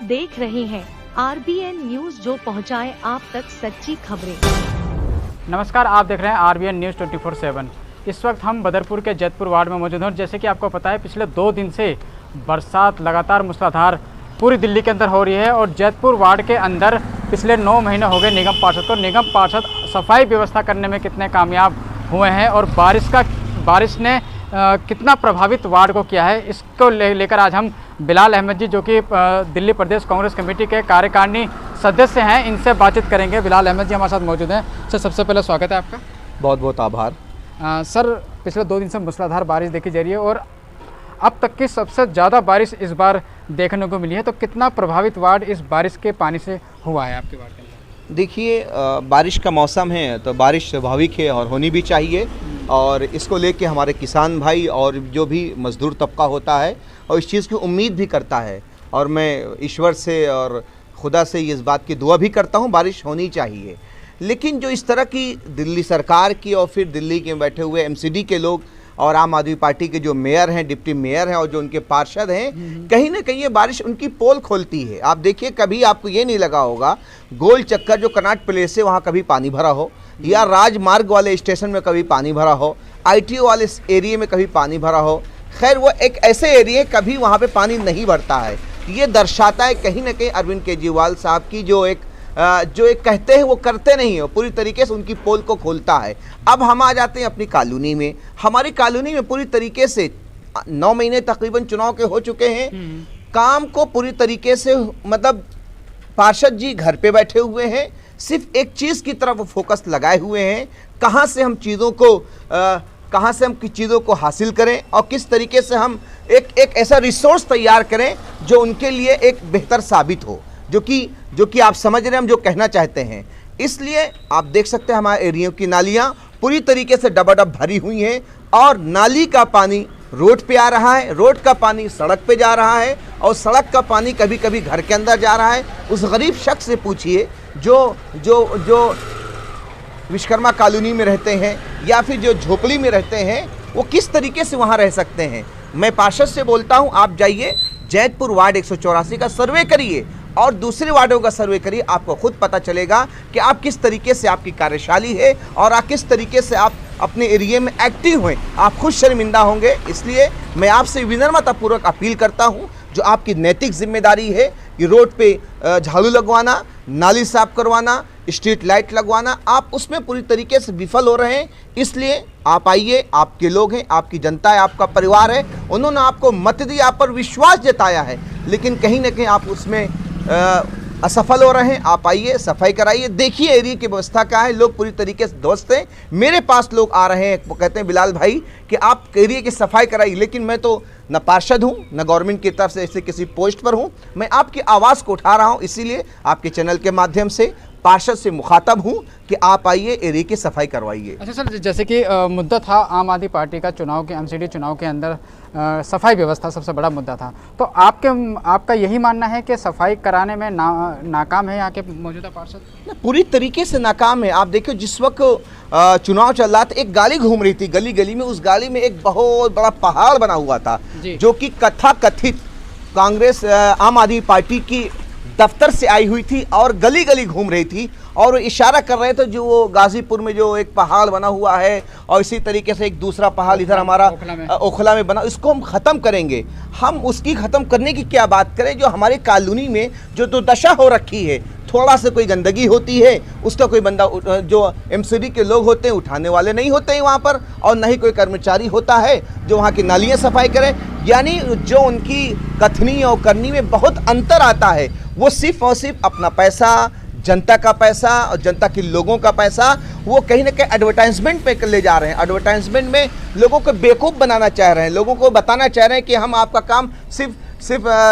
देख रहे हैं RBN न्यूज, जो पहुंचाए आप तक सच्ची खबरें। नमस्कार, आप देख रहे हैं RBN न्यूज़ 24/7। इस वक्त हम बदरपुर के जैतपुर वार्ड में मौजूद हैं और जैसे कि आपको पता है पिछले 2 दिन से बरसात लगातार मूसलाधार पूरी दिल्ली के अंदर हो रही है और जैतपुर वार्ड के अंदर पिछले 9 महीने हो गए निगम पार्षद को। निगम पार्षद सफाई व्यवस्था करने में कितने कामयाब हुए हैं और बारिश ने कितना प्रभावित वार्ड को किया है, इसको लेकर आज हम बिलाल अहमद जी, जो कि दिल्ली प्रदेश कांग्रेस कमेटी के कार्यकारिणी सदस्य हैं, इनसे बातचीत करेंगे। बिलाल अहमद जी हमारे साथ मौजूद हैं। सर, सबसे पहले स्वागत है आपका। बहुत बहुत आभार। सर, पिछले 2 दिन से मूसलाधार बारिश देखी जा रही है और अब तक की सबसे ज़्यादा बारिश इस बार देखने को मिली है, तो कितना प्रभावित वार्ड इस बारिश के पानी से हुआ है आपके वार्ड के अंदर? देखिए, बारिश का मौसम है तो बारिश स्वाभाविक है और होनी भी चाहिए, और इसको लेके हमारे किसान भाई और जो भी मज़दूर तबका होता है और इस चीज़ की उम्मीद भी करता है, और मैं ईश्वर से और खुदा से इस बात की दुआ भी करता हूँ बारिश होनी चाहिए। लेकिन जो इस तरह की दिल्ली सरकार की और फिर दिल्ली के बैठे हुए MCD के लोग और आम आदमी पार्टी के जो मेयर हैं, डिप्टी मेयर हैं और जो उनके पार्षद हैं, कहीं ना कहीं ये बारिश उनकी पोल खोलती है। आप देखिए, कभी आपको ये नहीं लगा होगा गोल चक्कर जो कनॉट प्लेस है वहाँ कभी पानी भरा हो, या राजमार्ग वाले स्टेशन में कभी पानी भरा हो, ITO वाले एरिया में कभी पानी भरा हो। खैर, वो एक ऐसे एरिया कभी वहाँ पे पानी नहीं भरता है। ये दर्शाता है कहीं ना कहीं अरविंद केजरीवाल साहब की जो एक कहते हैं वो करते नहीं हो, पूरी तरीके से उनकी पोल को खोलता है। अब हम आ जाते हैं अपनी कॉलोनी में। हमारी कॉलोनी में पूरी तरीके से 9 महीने तकरीबन चुनाव के हो चुके हैं, काम को पूरी तरीके से मतलब पार्षद जी घर पे बैठे हुए हैं, सिर्फ एक चीज़ की तरफ फोकस लगाए हुए हैं, कहाँ से हम चीज़ों को हासिल करें और किस तरीके से हम एक ऐसा रिसोर्स तैयार करें जो उनके लिए एक बेहतर साबित हो, जो कि आप समझ रहे हैं हम जो कहना चाहते हैं। इसलिए आप देख सकते हैं हमारे एरिया की नालियाँ पूरी तरीके से डबाडब भरी हुई हैं और नाली का पानी रोड पे आ रहा है, रोड का पानी सड़क पे जा रहा है और सड़क का पानी कभी कभी घर के अंदर जा रहा है। उस गरीब शख्स से पूछिए जो विश्वकर्मा कॉलोनी में रहते हैं या फिर जो झोपड़ी में रहते हैं, वो किस तरीके से वहाँ रह सकते हैं। मैं पार्षद से बोलता हूँ, आप जाइए जैतपुर वार्ड 184 का सर्वे करिए और दूसरे वार्डों का सर्वे करिए, आपको खुद पता चलेगा कि आप किस तरीके से आपकी कार्यशैली है और आप किस तरीके से आप अपने एरिया में एक्टिव हैं। आप खुद शर्मिंदा होंगे। इसलिए मैं आपसे विनम्रतापूर्वक अपील करता हूं, जो आपकी नैतिक जिम्मेदारी है, ये रोड पे झाड़ू लगवाना, नाली साफ करवाना, स्ट्रीट लाइट लगवाना, आप उसमें पूरी तरीके से विफल हो रहे हैं। इसलिए आप आइए, आपके लोग हैं, आपकी जनता है, आपका परिवार है, उन्होंने आपको मत दी, आप पर विश्वास जताया है, लेकिन कहीं ना कहीं आप उसमें असफल हो रहे हैं। आप आइए, सफाई कराइए, देखिए एरिया की व्यवस्था क्या है। लोग पूरी तरीके से दोस्त हैं। मेरे पास लोग आ रहे हैं, वो कहते हैं बिलाल भाई कि आप एरिया की सफाई कराइए, लेकिन मैं तो न पार्षद हूं, न गवर्नमेंट की तरफ से ऐसे किसी पोस्ट पर हूं। मैं आपकी आवाज़ को उठा रहा हूं, इसीलिए आपके चैनल के माध्यम से पार्षद से मुखातब हूं कि आप आइए, एरिया की सफाई करवाइए। अच्छा सर, जैसे कि मुद्दा था आम आदमी पार्टी का चुनाव के MCD चुनाव के अंदर सफाई व्यवस्था सबसे बड़ा मुद्दा था, तो आपका यही मानना है कि सफाई कराने में नाकाम है यहाँ के मौजूदा पार्षद? पूरी तरीके से नाकाम है। आप देखो, जिस वक्त चुनाव चल रहा था, एक गाड़ी घूम रही थी गली गली में, उस गाड़ी में एक बहुत बड़ा पहाड़ बना हुआ था जो कि कथित कांग्रेस आम आदमी पार्टी की दफ्तर से आई हुई थी और गली गली घूम रही थी और इशारा कर रहे थे जो वो गाजीपुर में जो एक पहाड़ बना हुआ है और इसी तरीके से एक दूसरा पहाड़ इधर हमारा ओखला में बना, इसको हम ख़त्म करेंगे। हम उसकी ख़त्म करने की क्या बात करें, जो हमारी कॉलोनी में जो दुर्दशा हो रखी है, थोड़ा सा कोई गंदगी होती है, उसका कोई बंदा जो MCD के लोग होते हैं उठाने वाले नहीं होते हैं वहाँ पर, और न ही कोई कर्मचारी होता है जो वहाँ की नालियाँ सफाई करे। यानी जो उनकी कथनी और करनी में बहुत अंतर आता है। वो सिर्फ और सिर्फ अपना पैसा, जनता का पैसा और जनता के लोगों का पैसा वो कहीं ना कहीं एडवर्टाइजमेंट पे ले जा रहे हैं। एडवर्टाइजमेंट में लोगों को बेवकूफ़ बनाना चाह रहे हैं, लोगों को बताना चाह रहे हैं कि हम आपका काम सिर्फ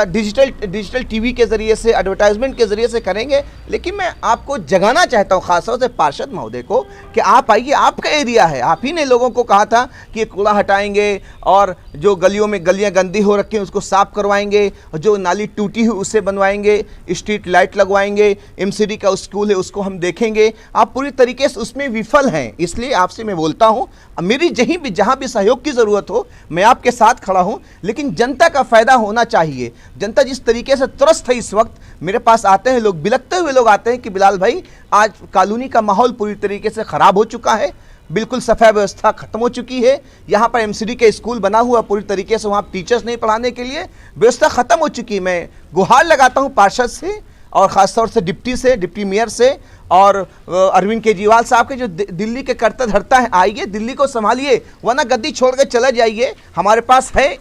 डिजिटल टीवी के ज़रिए से, एडवर्टाइजमेंट के ज़रिए से करेंगे। लेकिन मैं आपको जगाना चाहता हूँ खासतौर से पार्षद महोदय को कि आप आइए, आपका एरिया है। आप ही ने लोगों को कहा था कि ये कूड़ा हटाएंगे और जो गलियों में गलियाँ गंदी हो रखी हैं उसको साफ़ करवाएंगे, जो नाली टूटी हुई उसे बनवाएंगे, स्ट्रीट लाइट लगवाएंगे, MCD का स्कूल है उसको हम देखेंगे। आप पूरी तरीके से उसमें विफल हैं। इसलिए आपसे मैं बोलता हूँ, मेरी जहाँ भी सहयोग की ज़रूरत हो मैं आपके साथ खड़ा हूँ, लेकिन जनता का फ़ायदा होना चाहिए। चाहिए। जनता जिस तरीके से त्रस्त है इस वक्त, मेरे पास आते हैं लोग, बिलखते हुए लोग आते हैं कि बिलाल भाई आज कॉलोनी का माहौल पूरी तरीके से ख़राब हो चुका है, बिल्कुल सफाई व्यवस्था खत्म हो चुकी है, यहाँ पर एमसीडी के स्कूल बना हुआ पूरी तरीके से, वहाँ टीचर्स नहीं पढ़ाने के लिए, व्यवस्था खत्म हो चुकी है। मैं गुहार लगाता हूँ पार्षद से और ख़ासतौर से डिप्टी मेयर से और अरविंद केजरीवाल साहब के, जो दिल्ली के करता धरता है, आइए दिल्ली को संभालिए, वरना गद्दी छोड़ कर चला जाइए। हमारे पास है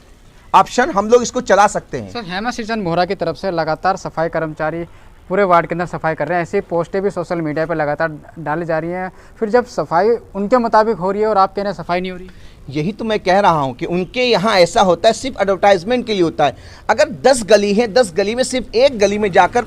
ऑप्शन, हम लोग इसको चला सकते हैं। सर, हेमा सिरजन बोहरा की तरफ से लगातार सफाई कर्मचारी पूरे वार्ड के अंदर सफाई कर रहे हैं, ऐसी पोस्टें भी सोशल मीडिया पर लगातार डाली जा रही हैं। फिर जब सफाई उनके मुताबिक हो रही है और आप कह रहे हैं सफाई नहीं हो रही, यही तो मैं कह रहा हूं कि उनके यहाँ ऐसा होता है, सिर्फ एडवर्टाइजमेंट के लिए होता है। अगर 10 गली हैं, 10 गली में सिर्फ एक गली में जाकर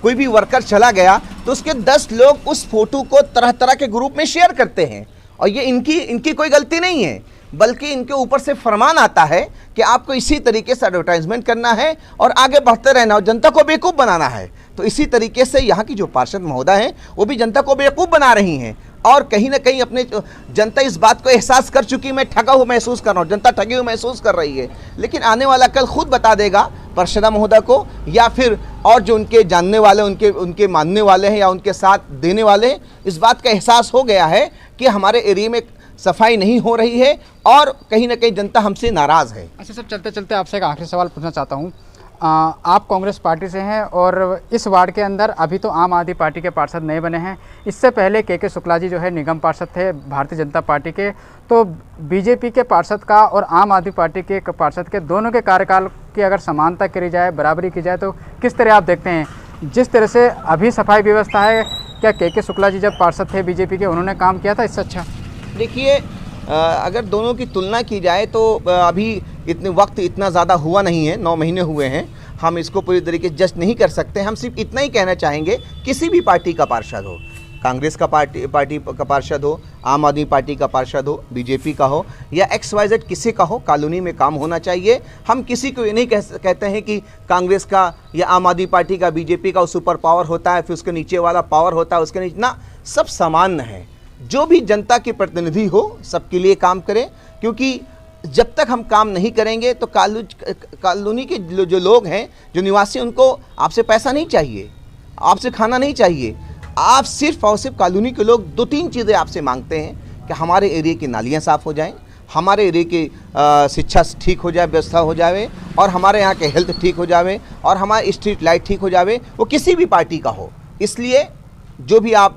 कोई भी वर्कर चला गया तो उसके 10 लोग उस फोटो को तरह तरह के ग्रुप में शेयर करते हैं, और ये इनकी कोई गलती नहीं है, बल्कि इनके ऊपर से फरमान आता है कि आपको इसी तरीके से एडवर्टाइजमेंट करना है और आगे बढ़ते रहना और जनता को बेवकूफ़ बनाना है। तो इसी तरीके से यहाँ की जो पार्षद महोदय हैं वो भी जनता को बेवकूफ़ बना रही हैं, और कहीं ना कहीं अपने जनता इस बात को एहसास कर चुकी, मैं ठगा हुआ महसूस कर रहा हूँ, जनता ठगी हुई महसूस कर रही है। लेकिन आने वाला कल खुद बता देगा पार्षदा महोदय को, या फिर और जो उनके जानने वाले, उनके मानने वाले हैं या उनके साथ देने वाले हैं, इस बात का एहसास हो गया है कि हमारे एरिया में सफाई नहीं हो रही है और कहीं ना कहीं जनता हमसे नाराज़ है। अच्छा, सब चलते चलते आपसे एक आखिरी सवाल पूछना चाहता हूँ। आप कांग्रेस पार्टी से हैं और इस वार्ड के अंदर अभी तो आम आदमी पार्टी के पार्षद नए बने हैं, इससे पहले के शुक्ला जी जो है निगम पार्षद थे भारतीय जनता पार्टी के। तो बीजेपी के पार्षद का और आम आदमी पार्टी के पार्षद के दोनों के कार्यकाल की अगर समानता करी जाए, बराबरी की जाए, तो किस तरह आप देखते हैं? जिस तरह से अभी सफाई व्यवस्था है, क्या के शुक्ला जी जब पार्षद थे बीजेपी के, उन्होंने काम किया था इससे अच्छा? देखिए, अगर दोनों की तुलना की जाए तो अभी वक्त इतना ज़्यादा हुआ नहीं है, 9 महीने हुए हैं, हम इसको पूरी तरीके से जज नहीं कर सकते। हम सिर्फ इतना ही कहना चाहेंगे, किसी भी पार्टी का पार्षद हो, कांग्रेस का पार्टी का पार्षद हो, आम आदमी पार्टी का पार्षद हो, बीजेपी का हो या XYZ किसी का हो, कॉलोनी में काम होना चाहिए। हम किसी को ये नहीं कहते हैं कि कांग्रेस का या आम आदमी पार्टी का, बीजेपी का सुपर पावर होता है, फिर उसके नीचे वाला पावर होता है, उसके नीचे ना, सब समान है। जो भी जनता के प्रतिनिधि हो सबके लिए काम करें, क्योंकि जब तक हम काम नहीं करेंगे तो कॉलोनी के जो लोग हैं, जो निवासी, उनको आपसे पैसा नहीं चाहिए, आपसे खाना नहीं चाहिए। आप सिर्फ और सिर्फ कॉलोनी के लोग 2-3 चीज़ें आपसे मांगते हैं कि हमारे एरिया की नालियाँ साफ़ हो जाएं, हमारे एरिया की शिक्षा ठीक हो जाए, व्यवस्था हो जाए, और हमारे यहाँ के हेल्थ ठीक हो जाए, और हमारे स्ट्रीट लाइट ठीक हो जाए, वो किसी भी पार्टी का हो। इसलिए जो भी आप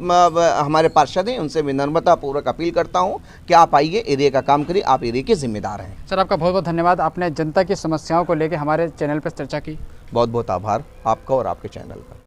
हमारे पार्षद हैं उनसे विनम्रतापूर्वक अपील करता हूं कि आप आइए, एरिया का काम करिए, आप एरिया के जिम्मेदार हैं। सर, आपका बहुत बहुत धन्यवाद, आपने जनता की समस्याओं को लेकर हमारे चैनल पर चर्चा की। बहुत बहुत आभार आपका और आपके चैनल का।